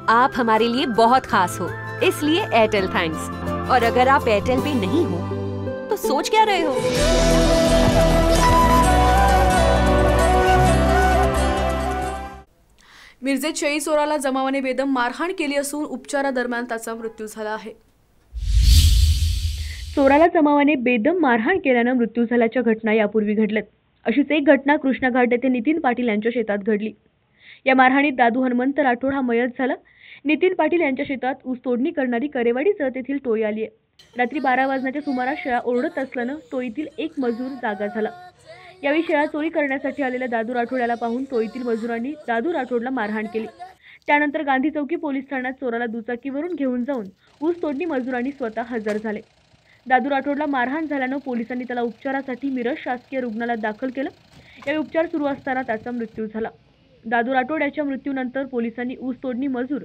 आप हमारे लिए बहुत खास हो, इसलिए एयरटेल थैंक्स। और अगर आप एयरटेल पे नहीं हो तो सोच क्या रहे हो? मिरजेत शही चोराला जमावाने बेदम मारहाण केली असून उपचारादरम्यान त्याचा मृत्यू झाला आहे। चोराला जमावाने बेदम मारहाण केल्यानं मृत्यू झाल्याच्या घटना यापूर्वी घडल्यात। अशीच एक घटना कृष्णा घाट येथे नितीन पाटील यांच्या शेतात घडली। या मारहाणीत दादू हनुमंत राठोड हा मयत झाला। नितीन पाटील यांच्या शेतात ऊस तोडणी करणारी करेवाडी चौथ येथील टोळी आली आहे। रात्री 12 वाजण्याच्या सुमारास शेळ्या ओरडत असल्यानं टोळीतील एक मजूर जागा झाला। यावेळी शेळ्या चोरी करण्यासाठी आलेल्या दादू राठोड याला पाहून टोळीतील मजुरांनी दादू राठोडला मारहाण केली। त्यानंतर गांधी चौकी पोलीस ठाण्यात चोराला दुचाकीवरून घेऊन जाऊन ऊस तोडणी मजुरांनी स्वतः हजर झाले। दादू राठोडला मारहाण झाल्यानं पोलिसांनी त्याला उपचारासाठी मिरज शासकीय रुग्णालयात दाखल केलं। यावेळी उपचार सुरू असताना त्याचा मृत्यू झाला। दादू राठोड याच्या मृत्यूनंतर पोलिसांनी ऊस तोडणी मजूर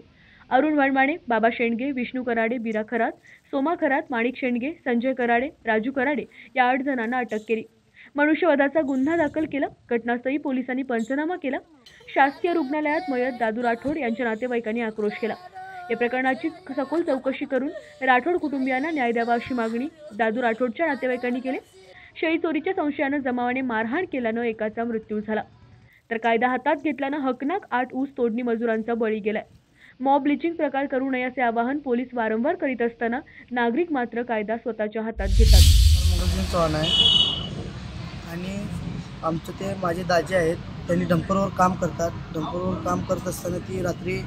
अरुण वणमाणे, बाबा शेंडगे, विष्णू कराडे, बिरा खरात, सोमा खरात, माणिक शेंडगे, संजय कराडे, राजू कराडे या 8 जणांना अटक केली। मनुष्यवधाचा गुन्हा दाखल केला। घटनास्थळी पोलिसांनी पंचनामा केला। शासकीय रुग्णालयात मयत दादू राठोड यांच्या नातेवाईकांनी आक्रोश केला। या प्रकरणाची सखोल चौकशी करून राठोड कुटुंबियांना न्याय द्यावा अशी मागणी दादू राठोडच्या नातेवाईकांनी केली। शेळी चोरीच्या संशयानं जमावाने मारहाण केल्यानं एकाचा मृत्यू झाला, तर कायदा हातात घेतल्यानं हकनाक 8 ऊस तोडणी मजुरांचा बळी गेलाय। मॉब लिचिंग प्रकार करू नये असे आवाहन पोलीस वारंवार करीत असताना नागरिक मात्र कायदा स्वतःच्या हातात घेतात। आणि आमचं ते माझे दाजी आहेत, त्यांनी डंपरवर काम करतात। डंपरवर काम करत असताना ती रात्री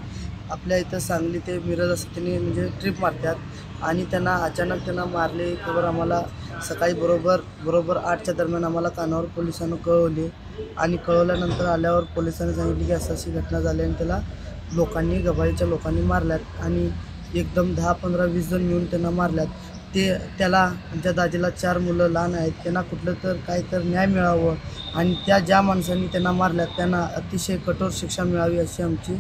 आपल्या इथं सांगली ते मिरज असं त्यांनी म्हणजे ट्रिप मारतात आणि त्यांना अचानक त्यांना मारले। त्यावर आम्हाला सकाळी बरोबर 8च्या दरम्यान आम्हाला कानावर पोलिसांना कळवले आणि कळवल्यानंतर आल्यावर पोलिसांनी सांगितले की अशी घटना झाली आणि त्याला लोकांनी गबाळीच्या लोकांनी मारल्यात आणि एकदम 10, 15, 20 जण मिळून त्यांना मारल्यात। त्याला आमच्या दाजीला 4 मुलं लहान आहेत, त्यांना कुठलं तर काय तर न्याय मिळावं आणि ज्या माणसांनी त्यांना मारल्यात त्यांना अतिशय कठोर शिक्षा मिळावी अशी आमची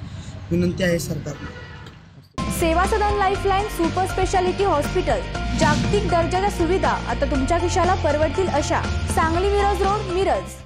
विनंती आहे सरकारला। सेवा सदन लाईफलाईन सुपर स्पेशालिटी हॉस्पिटल, जागतिक दर्जाच्या सुविधा आता तुमच्या खिशाला परवडतील अशा। सांगली मिरज रोड, मिरज।